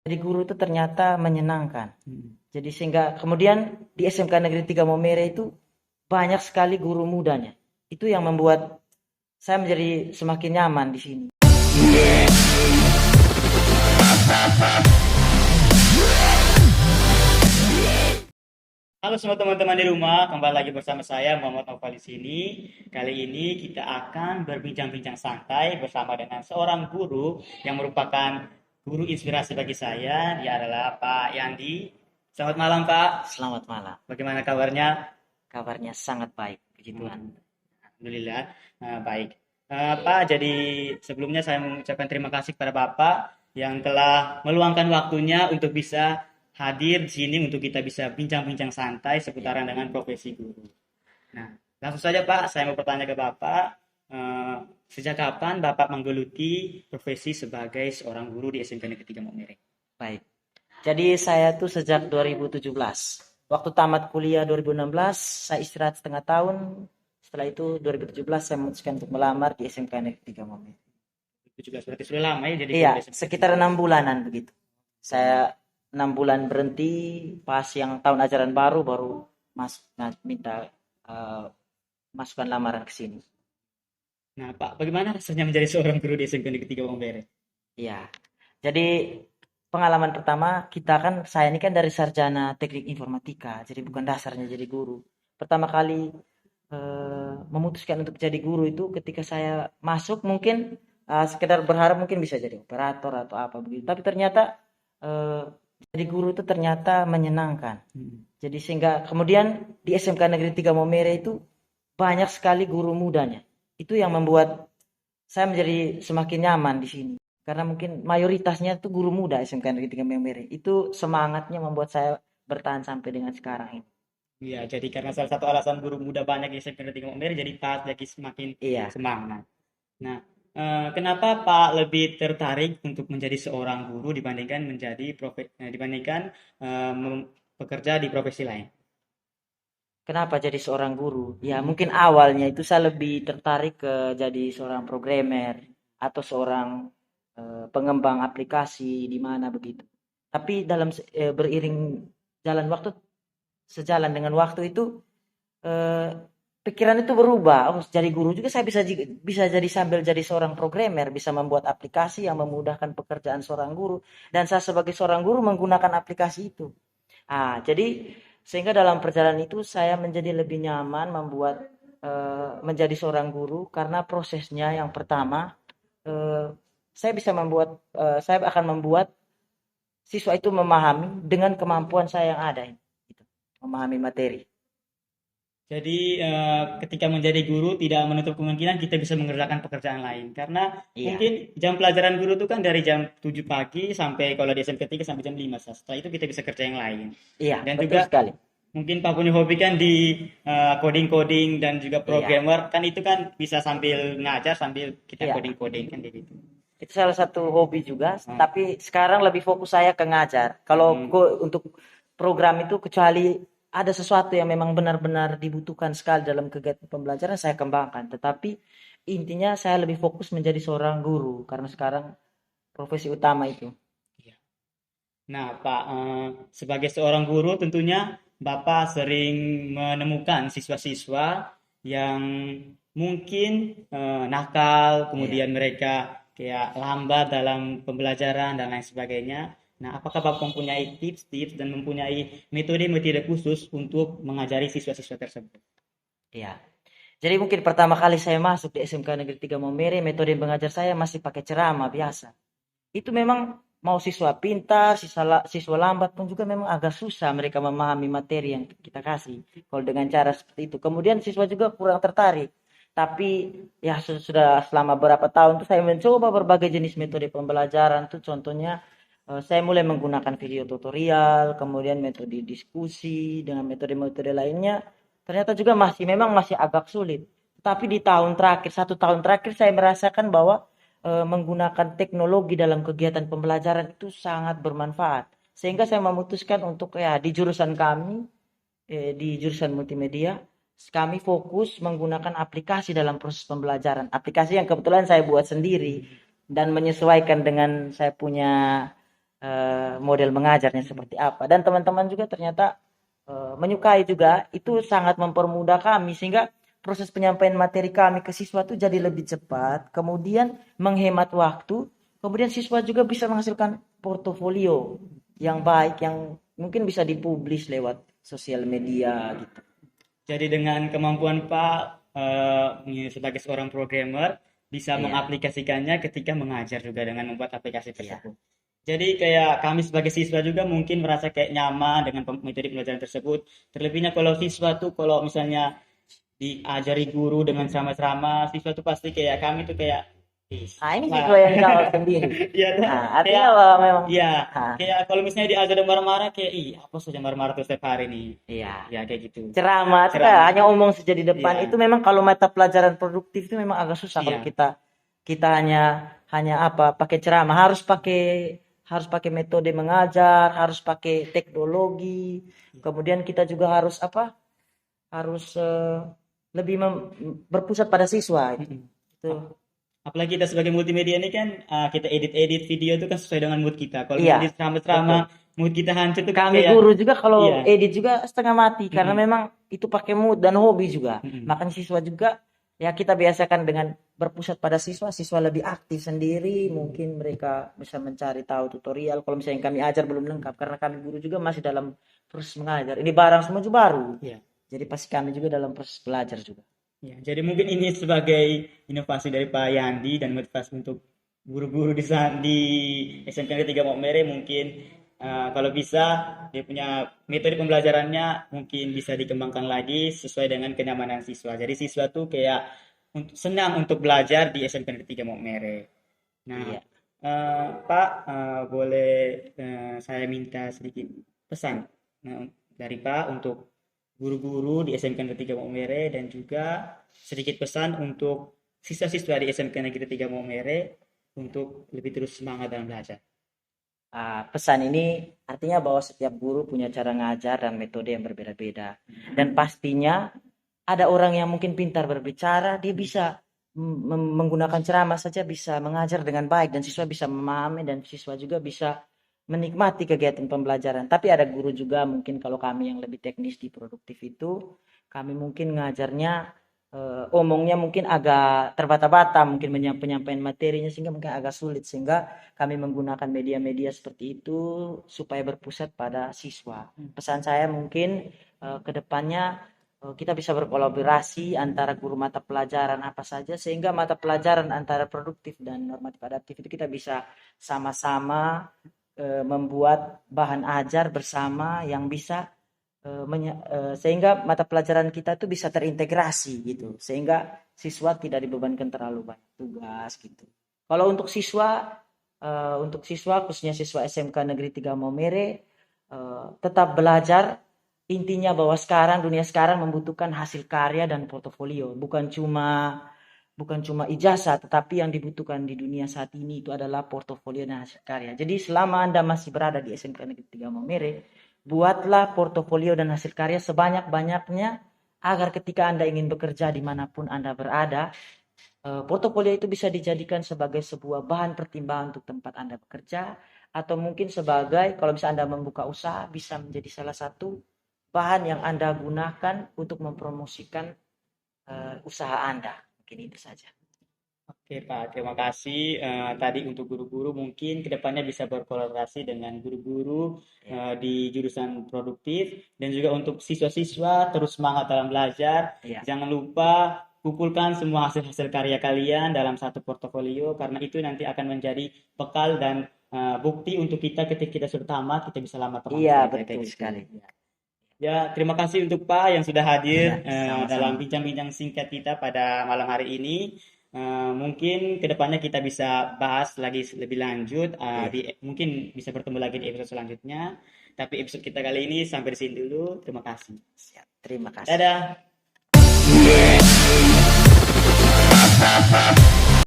Jadi guru itu ternyata menyenangkan. Hmm. Jadi sehingga kemudian di SMK Negeri 3 Maumere itu banyak sekali guru mudanya. Itu yang membuat saya menjadi semakin nyaman di sini. Halo semua teman-teman di rumah, kembali lagi bersama saya Muhammad Noval di sini. Kali ini kita akan berbincang-bincang santai bersama dengan seorang guru yang merupakan guru inspirasi bagi saya. Dia adalah Pak Yandi. Selamat malam Pak, Selamat malam. bagaimana kabarnya? Kabarnya sangat baik, puji Tuhan. Hmm, Alhamdulillah, baik. Pak, jadi sebelumnya saya mengucapkan terima kasih kepada Bapak yang telah meluangkan waktunya untuk bisa hadir di sini untuk kita bisa bincang-bincang santai Ya. seputaran dengan profesi guru. Nah, langsung saja Pak, saya mau bertanya ke Bapak, eh, sejak kapan Bapak menggeluti profesi sebagai seorang guru di SMK Negeri 3 Maumere? Baik. Jadi saya tuh sejak 2017. Waktu tamat kuliah 2016, saya istirahat setengah tahun. Setelah itu 2017 saya memutuskan untuk melamar di SMK Negeri 3 Maumere. 17 berarti sudah lama ya jadi Iya, guru di SMK Negeri sekitar 3. 6 bulanan begitu. Hmm. Saya 6 bulan berhenti, pas yang tahun ajaran baru baru minta eh, masukkan lamaran ke sini. Nah, Pak, bagaimana rasanya menjadi seorang guru di SMK Negeri 3 Maumere? Iya. Jadi pengalaman pertama kita kan saya ini kan dari sarjana teknik informatika, jadi bukan dasarnya jadi guru. Pertama kali memutuskan untuk jadi guru itu ketika saya masuk mungkin sekedar berharap mungkin bisa jadi operator atau apa begitu. Tapi ternyata eh, jadi guru itu ternyata menyenangkan. Hmm. Jadi sehingga kemudian di SMK Negeri 3 Maumere itu banyak sekali guru mudanya. Itu yang membuat saya menjadi semakin nyaman di sini. Karena mungkin mayoritasnya itu guru muda SMK Negeri 3 Maumere. Itu semangatnya membuat saya bertahan sampai dengan sekarang ini. Iya, jadi karena salah satu alasan guru muda banyak di SMP Negeri Maumere jadi Pak lagi semakin Iya. semangat. Nah, kenapa Pak lebih tertarik untuk menjadi seorang guru dibandingkan dibandingkan bekerja di profesi lain? Kenapa jadi seorang guru? Ya mungkin awalnya itu saya lebih tertarik ke jadi seorang programmer atau seorang pengembang aplikasi di mana begitu. Tapi dalam beriring jalan waktu, sejalan dengan waktu itu eh, pikiran itu berubah. Oh, jadi guru juga saya bisa jadi sambil jadi seorang programmer, bisa membuat aplikasi yang memudahkan pekerjaan seorang guru dan saya sebagai seorang guru menggunakan aplikasi itu. Jadi sehingga dalam perjalanan itu saya menjadi lebih nyaman menjadi seorang guru karena prosesnya yang pertama eh, saya akan membuat siswa itu memahami dengan kemampuan saya yang ada ini, gitu. Memahami materi. Jadi ketika menjadi guru tidak menutup kemungkinan kita bisa mengerjakan pekerjaan lain karena Iya, mungkin jam pelajaran guru itu kan dari jam 7 pagi sampai kalau di SMP 3 sampai jam 5. Setelah itu kita bisa kerja yang lain. iya, Dan betul juga sekali. mungkin Pak punya hobi kan di coding-coding dan juga Iya, programmer kan itu kan bisa sambil ngajar sambil kita iya. coding-coding kan kayak gitu. Itu salah satu hobi juga, Hmm. tapi sekarang lebih fokus saya ke ngajar. Kalau Hmm. untuk program itu kecuali ada sesuatu yang memang benar-benar dibutuhkan sekali dalam kegiatan pembelajaran saya kembangkan. Tetapi intinya saya lebih fokus menjadi seorang guru karena sekarang profesi utama itu. Iya. Nah, Pak, sebagai seorang guru tentunya Bapak sering menemukan siswa-siswa yang mungkin nakal, Iya. kemudian mereka kayak lambat dalam pembelajaran dan lain sebagainya. Nah, apakah Bapak mempunyai tips-tips dan mempunyai metode-metode khusus untuk mengajari siswa-siswa tersebut? Iya. Jadi mungkin pertama kali saya masuk di SMK Negeri 3 Maumere, metode mengajar saya masih pakai ceramah biasa. Itu memang mau siswa pintar, siswa lambat pun juga memang agak susah mereka memahami materi yang kita kasih. Kalau dengan cara seperti itu. Kemudian siswa juga kurang tertarik. Tapi ya sudah selama berapa tahun tuh saya mencoba berbagai jenis metode pembelajaran tuh contohnya saya mulai menggunakan video tutorial, kemudian metode diskusi dengan metode-metode lainnya. Ternyata juga memang masih agak sulit. Tapi di tahun terakhir, 1 tahun terakhir saya merasakan bahwa menggunakan teknologi dalam kegiatan pembelajaran itu sangat bermanfaat. Sehingga saya memutuskan untuk ya di jurusan kami, di jurusan multimedia, kami fokus menggunakan aplikasi dalam proses pembelajaran. Aplikasi yang kebetulan saya buat sendiri dan menyesuaikan dengan saya punya model mengajarnya seperti apa. Dan teman-teman juga ternyata menyukai juga, itu sangat mempermudah kami sehingga proses penyampaian materi kami ke siswa itu jadi lebih cepat, kemudian menghemat waktu, kemudian siswa juga bisa menghasilkan portofolio yang baik yang mungkin bisa dipublish lewat sosial media gitu. Jadi dengan kemampuan Pak sebagai seorang programmer bisa Iya, mengaplikasikannya ketika mengajar juga dengan membuat aplikasi iya, tersebut. Jadi kayak kami sebagai siswa juga mungkin merasa kayak nyaman dengan metode pembelajaran tersebut. Terlebihnya kalau siswa tuh kalau misalnya diajari guru dengan ceramah-ceramah, siswa tuh pasti kayak kami tuh kayak, "Ih, nah ini apa?" siswa yang jawab sendiri. Iya, Nah kayak artinya bahwa memang, iya, nah, kayak kalau misalnya diajar dan marah-marah kayak, "Ih, apa saja marah-marah terus setiap hari nih." iya, Ya kayak gitu. ceramah itu kan Ceramah. hanya omong saja di depan, Iya, itu memang kalau mata pelajaran produktif itu memang agak susah kalau iya. kita kita hanya apa, pakai ceramah, harus pakai metode mengajar, harus pakai teknologi, kemudian kita juga harus apa, harus lebih berpusat pada siswa gitu. Mm-mm. Itu Apalagi kita sebagai multimedia ini kan kita edit-edit video itu kan sesuai dengan mood kita. Kalau iya, misalnya di ceramah-ceramah betul. mood kita hancur tuh kan Kami kayak guru juga kalau iya. edit juga setengah mati karena Mm-mm. memang itu pakai mood dan hobi juga. Mm-mm. Makanya siswa juga ya kita biasakan dengan berpusat pada siswa, siswa lebih aktif sendiri, mungkin mereka bisa mencari tahu tutorial. Kalau misalnya yang kami ajar belum lengkap karena kami guru juga masih dalam proses mengajar. Ini barang semua juga baru. Iya. Jadi pasti kami juga dalam proses belajar juga. Ya, jadi mungkin ini sebagai inovasi dari Pak Yandi dan motivasi untuk guru-guru di SMK Negeri 3 Maumere mungkin kalau bisa dia punya metode pembelajarannya mungkin bisa dikembangkan lagi sesuai dengan kenyamanan siswa. Jadi siswa tuh kayak senang untuk belajar di SMK Negeri 3 Maumere. Nah, Iya. Pak, boleh saya minta sedikit pesan dari Pak untuk guru-guru di SMK Negeri 3 Maumere dan juga sedikit pesan untuk siswa-siswa di SMK Negeri 3 Maumere untuk lebih terus semangat dalam belajar. Pesan ini artinya bahwa setiap guru punya cara ngajar dan metode yang berbeda-beda. Dan pastinya ada orang yang mungkin pintar berbicara, dia bisa menggunakan ceramah saja bisa mengajar dengan baik dan siswa bisa memahami dan siswa juga bisa menikmati kegiatan pembelajaran. Tapi ada guru juga mungkin kalau kami yang lebih teknis di produktif itu, kami mungkin ngajarnya omongnya mungkin agak terbata-bata, mungkin penyampaian materinya sehingga mungkin agak sulit sehingga kami menggunakan media-media seperti itu supaya berpusat pada siswa. Pesan saya mungkin ke depannya kita bisa berkolaborasi antara guru mata pelajaran apa saja sehingga mata pelajaran antara produktif dan normatif adaptif itu kita bisa sama-sama membuat bahan ajar bersama yang bisa sehingga mata pelajaran kita itu bisa terintegrasi gitu sehingga siswa tidak dibebankan terlalu banyak tugas gitu. Kalau untuk siswa khususnya siswa SMK Negeri 3 Maumere tetap belajar. Intinya bahwa dunia sekarang membutuhkan hasil karya dan portofolio, bukan cuma ijazah, tetapi yang dibutuhkan di dunia saat ini itu adalah portofolio dan hasil karya. Jadi selama Anda masih berada di SMK Negeri 3 Maumere, buatlah portofolio dan hasil karya sebanyak-banyaknya agar ketika Anda ingin bekerja dimanapun Anda berada, portofolio itu bisa dijadikan sebagai sebuah bahan pertimbangan untuk tempat Anda bekerja, atau mungkin sebagai kalau bisa Anda membuka usaha bisa menjadi salah satu bahan yang Anda gunakan untuk mempromosikan usaha Anda. Mungkin itu saja. Oke Pak, terima kasih. Tadi untuk guru-guru mungkin kedepannya bisa berkolaborasi dengan guru-guru Ya, di jurusan produktif dan juga untuk siswa-siswa terus semangat dalam belajar. ya, Jangan lupa kumpulkan semua hasil-hasil karya kalian dalam satu portofolio karena itu nanti akan menjadi bekal dan bukti untuk kita ketika kita sudah tamat kita bisa lamar teman iya kerja betul kayak gitu. sekali. Ya, terima kasih untuk Pak yang sudah hadir Ya, sama-sama. dalam bincang-bincang singkat kita pada malam hari ini. Mungkin kedepannya kita bisa bahas lagi lebih lanjut. Iya, Mungkin bisa bertemu lagi di episode selanjutnya. Tapi episode kita kali ini sampai di sini dulu. Terima kasih. siap. Terima kasih. Dadah.